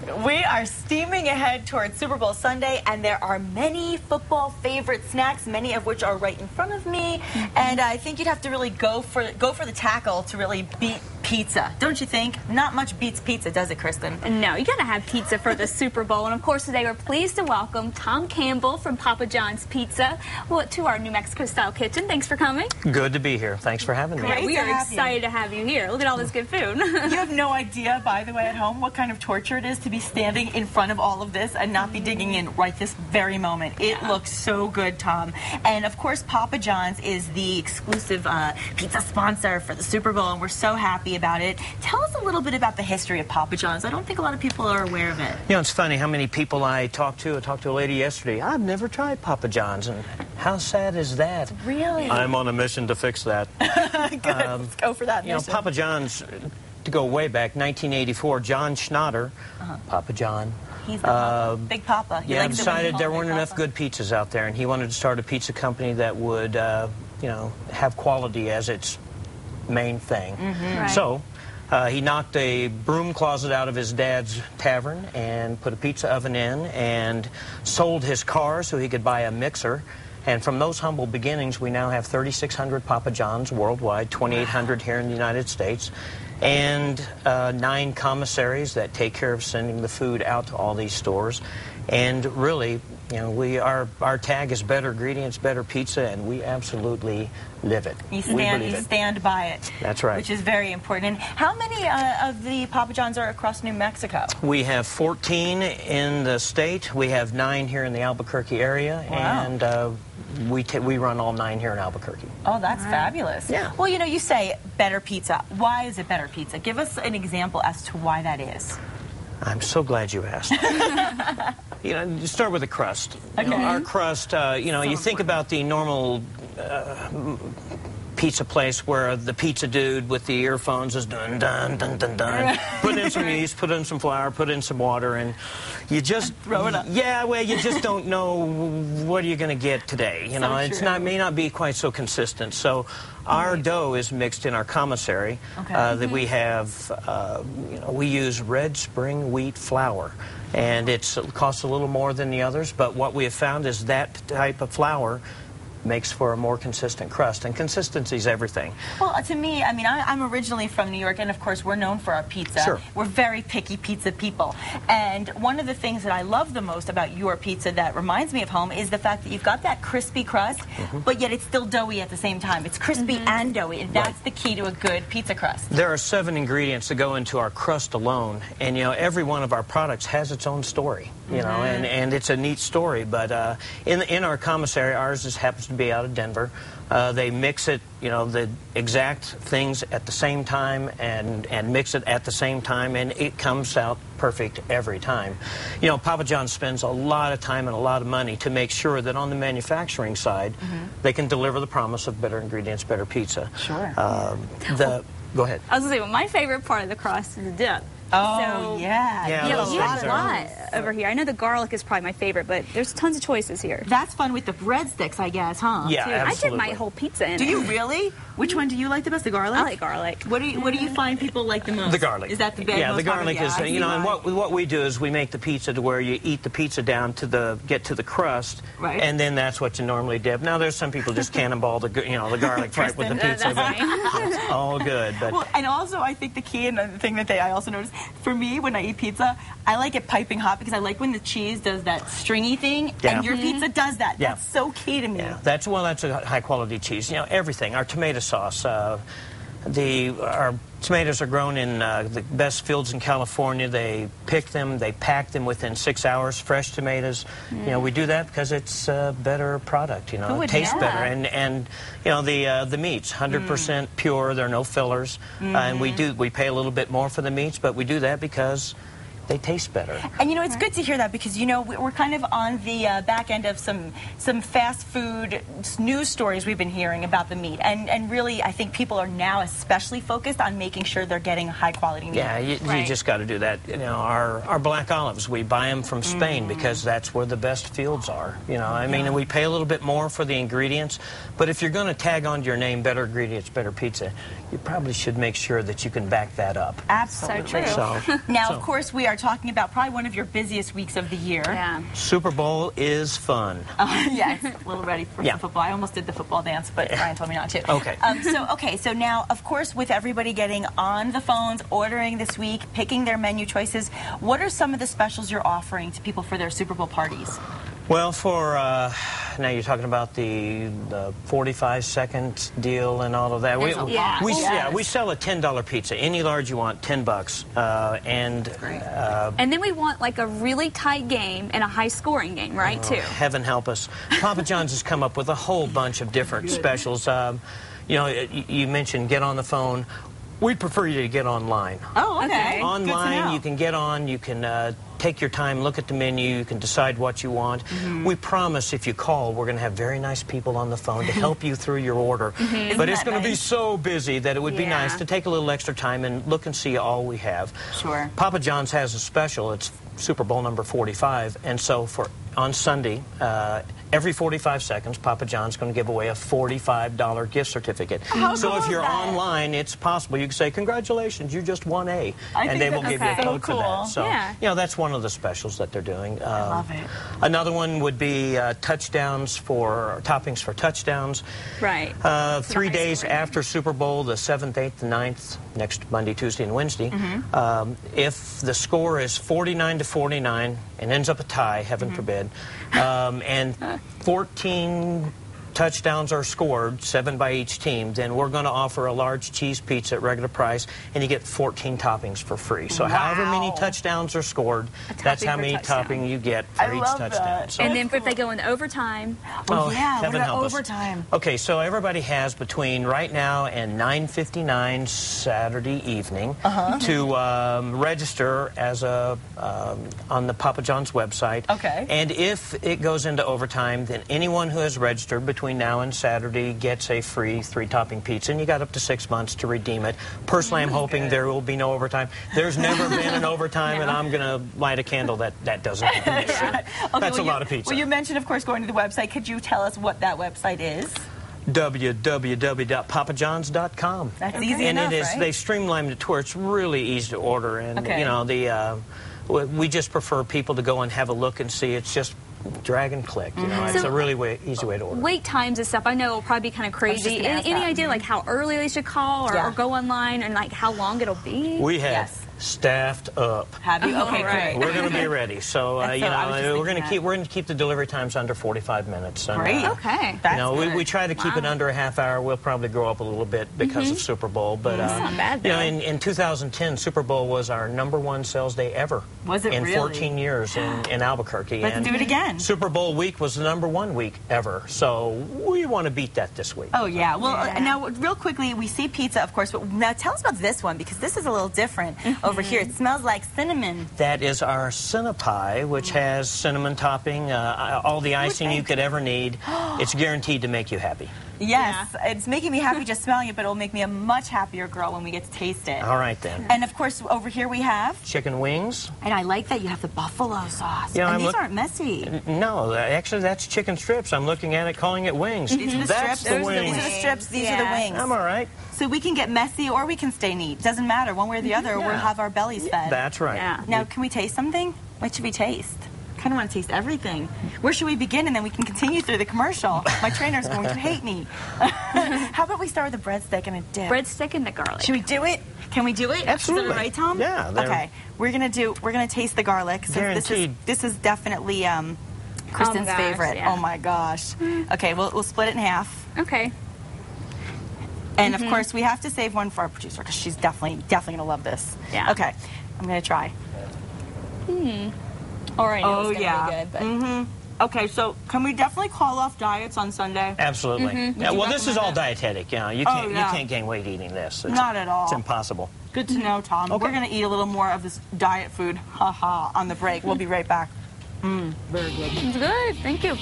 We are steaming ahead towards Super Bowl Sunday, and there are many football favorite snacks, many of which are right in front of me. And I think you'd have to really go for the tackle to really beat pizza, don't you think? Not much beats pizza, does it, Kristen? No, you gotta have pizza for the Super Bowl. And of course, today we're pleased to welcome Tom Campbell from Papa John's Pizza to our New Mexico style kitchen. Thanks for coming. Good to be here. Thanks for having me. Yeah, we are excited to have you here. Look at all this good food. You have no idea, by the way, at home, what kind of torture it is to be standing in front of all of this and not be digging in right this very moment. It looks so good, Tom. And of course, Papa John's is the exclusive pizza sponsor for the Super Bowl, and we're so happy about it. Tell us a little bit about the history of Papa John's. I don't think a lot of people are aware of it. You know, it's funny how many people I talked to. I talked to a lady yesterday. I've never tried Papa John's, and how sad is that? Really? I'm on a mission to fix that. Good. Let's go for that mission. You know, Papa John's, to go way back, 1984, John Schnatter, Papa John. He's the big Papa. He decided there weren't enough good pizzas out there, and he wanted to start a pizza company that would, you know, have quality as its main thing. Right. So he knocked a broom closet out of his dad's tavern and put a pizza oven in and sold his car so he could buy a mixer. And from those humble beginnings, we now have 3,600 Papa John's worldwide, 2,800 here in the United States, and 9 commissaries that take care of sending the food out to all these stores. And really, you know, our tag is better ingredients, better pizza, and we absolutely live it. You stand by it. That's right. Which is very important. And how many of the Papa John's are across New Mexico? We have 14 in the state. We have 9 here in the Albuquerque area. Wow. And we run all 9 here in Albuquerque. Oh, that's fabulous. Yeah. Well, you know, you say better pizza. Why is it better pizza? Give us an example as to why that is. I'm so glad you asked. You know, you start with the crust. Okay. You know, our crust, you know, you think about the normal pizza place where the pizza dude with the earphones is dun dun dun dun dun. Put in some yeast, put in some flour, put in some water, and you just throw it up. Yeah, well, you just don't know what are you going to get today. You know, it's may not be quite so consistent. So our dough is mixed in our commissary. That we have. You know, we use red spring wheat flour, and it costs a little more than the others. But what we have found is that type of flour makes for a more consistent crust, and consistency is everything. Well, to me, I mean, I'm originally from New York, and of course we're known for our pizza. Sure. We're very picky pizza people, and one of the things that I love the most about your pizza that reminds me of home is the fact that you've got that crispy crust, but yet it's still doughy at the same time. It's crispy and doughy, and that's the key to a good pizza crust. There are 7 ingredients that go into our crust alone, and you know, every one of our products has its own story. You know, and it's a neat story. But in our commissary, ours happens to be out of Denver. They mix it, you know, the exact things at the same time and mix it at the same time, and it comes out perfect every time. You know, Papa John's spends a lot of time and a lot of money to make sure that on the manufacturing side, they can deliver the promise of better ingredients, better pizza. Sure. Go ahead. I was going to say, well, my favorite part of the crust is the dip. Oh, so, yeah. You have a lot over here. I know the garlic is probably my favorite, but there's tons of choices here. That's fun with the breadsticks, I guess, huh? Yeah, absolutely. I did my whole pizza in it. Do you really? Which one do you like the best? The garlic? I like garlic. What do you find people like the most? The garlic. Is that the best? Yeah, the garlic is, you know, and what we do is we make the pizza to where you eat the pizza down to get to the crust, and then that's what you normally dip. Now, there's some people just cannonball the garlic right with the pizza, but it's all good. But well, and also I think the key and the thing that I also notice, for me, when I eat pizza, I like it piping hot because I like when the cheese does that stringy thing, and your pizza does that. Yeah. That's so key to me. Yeah, that's a high quality cheese. You know, everything. Our tomato sauce. Our tomatoes are grown in the best fields in California. They pick them, they pack them within 6 hours. Fresh tomatoes. You know, we do that because it's a better product. You know, it tastes better, and you know the meats, 100% pure. There are no fillers, and we pay a little bit more for the meats, but we do that because they taste better. And you know, it's good to hear that because, you know, we're kind of on the back end of some fast food news stories we've been hearing about the meat. And really, I think people are now especially focused on making sure they're getting high quality meat. Yeah, you just got to do that. You know, our black olives, we buy them from Spain because that's where the best fields are. You know, I mean, and we pay a little bit more for the ingredients, but if you're going to tag onto your name, better ingredients, better pizza, you probably should make sure that you can back that up. Absolutely. So true. Now, of course, we are are talking about probably one of your busiest weeks of the year. Yeah. Super Bowl is fun. Yes, a little ready for some football. I almost did the football dance, but Brian told me not to. Okay. So now, of course, with everybody getting on the phones, ordering this week, picking their menu choices, what are some of the specials you're offering to people for their Super Bowl parties? Well, for now you're talking about the 45-second deal and all of that. There's a lot. We sell a $10 pizza, any large you want, $10, and then we want like a really tight game and a high-scoring game, right? Too. Heaven help us. Papa John's has come up with a whole bunch of different specials. You know, you mentioned get on the phone. We'd prefer you to get online. Oh, okay. Online, you can get on, you can take your time, look at the menu, you can decide what you want. We promise if you call, we're going to have very nice people on the phone to help you through your order. But it's going to be so busy that it would be nice to take a little extra time and look and see all we have. Sure. Papa John's has a special. It's Super Bowl number 45, and so on Sunday, every 45 seconds, Papa John's going to give away a $45 gift certificate. So if you're online, it's possible you can say, congratulations, you just won A, and they will give you a code for that. So, you know, that's one of the specials that they're doing. I love it. Another one would be toppings for touchdowns. Right. 3 days after Super Bowl, the 7th, 8th, and 9th, next Monday, Tuesday, and Wednesday. If the score is 49-49 and ends up a tie, heaven forbid, and 14 touchdowns are scored, 7 by each team, then we're going to offer a large cheese pizza at regular price, and you get 14 toppings for free. So however many touchdowns are scored, that's how many topping you get for each touchdown. So, and then if they go in overtime. Oh, yeah. What heaven about help us. overtime? Okay, so everybody has between right now and 9:59 Saturday evening to register as on the Papa John's website. Okay. And if it goes into overtime, then anyone who has registered between now and Saturday gets a free 3-topping pizza, and you got up to 6 months to redeem it. Personally, I'm hoping there will be no overtime. There's never been an overtime, and I'm going to light a candle that doesn't happen this year. That's a lot of pizza. Well, you mentioned, of course, going to the website. Could you tell us what that website is? www.papajohns.com. That's easy enough, right? They've streamlined it to where it's really easy to order, and you know we just prefer people to go and have a look and see. It's just drag and click. You know, it's a really easy way to order. Wait times and stuff, I know it'll probably be kind of crazy. Any idea like how early they should call or go online, and like how long it'll be? We have staffed up. Have you? Okay, great. We're going to be ready. So you know, we're going to keep the delivery times under 45 minutes. And, great. Okay. You know, we try to keep it under a half hour. We'll probably grow up a little bit because of Super Bowl, but that's not bad, you know, in 2010, Super Bowl was our #1 sales day ever. Was it in really? 14 years in Albuquerque? Let's do it again. Super Bowl week was the #1 week ever. So we want to beat that this week. Oh yeah. Well, now real quickly, we see pizza, of course, but now tell us about this one because this is a little different over here. It smells like cinnamon. That is our Cinnapie, which has cinnamon topping, all the icing you could ever need. It's guaranteed to make you happy. Yes, it's making me happy just smelling it, but it'll make me a much happier girl when we get to taste it. All right, then. And, of course, over here we have... chicken wings. And I like that you have the buffalo sauce. Yeah, and these aren't messy. No, actually, that's chicken strips. I'm looking at it, calling it wings. These are the that's strips. the wings. These are the strips. These are the wings. I'm all right. So we can get messy or we can stay neat. Doesn't matter. One way or the other, we'll have our bellies fed. That's right. Yeah. Now, can we taste something? What should we taste? I kind of want to taste everything. Where should we begin, and then we can continue through the commercial? My trainer's going to hate me. How about we start with a breadstick and a dip? Breadstick and the garlic. Should we do it? Can we do it? Absolutely. Is that right, Tom? Yeah. Okay. We're gonna taste the garlic. So Guaranteed. This is definitely Kristen's favorite. Yeah. Oh my gosh. Okay, we'll split it in half. Okay. And of course, we have to save one for our producer because she's definitely gonna love this. Yeah. Okay. I'm gonna try. Already know it's gonna be good, but Okay, so can we definitely call off diets on Sunday? Absolutely. Yeah, well, this is all dietetic. You know, you can't gain weight eating this. Not at all. It's impossible. Good to know, Tom. Okay. We're gonna eat a little more of this diet food, on the break. We'll be right back. Very good. it's good. Thank you.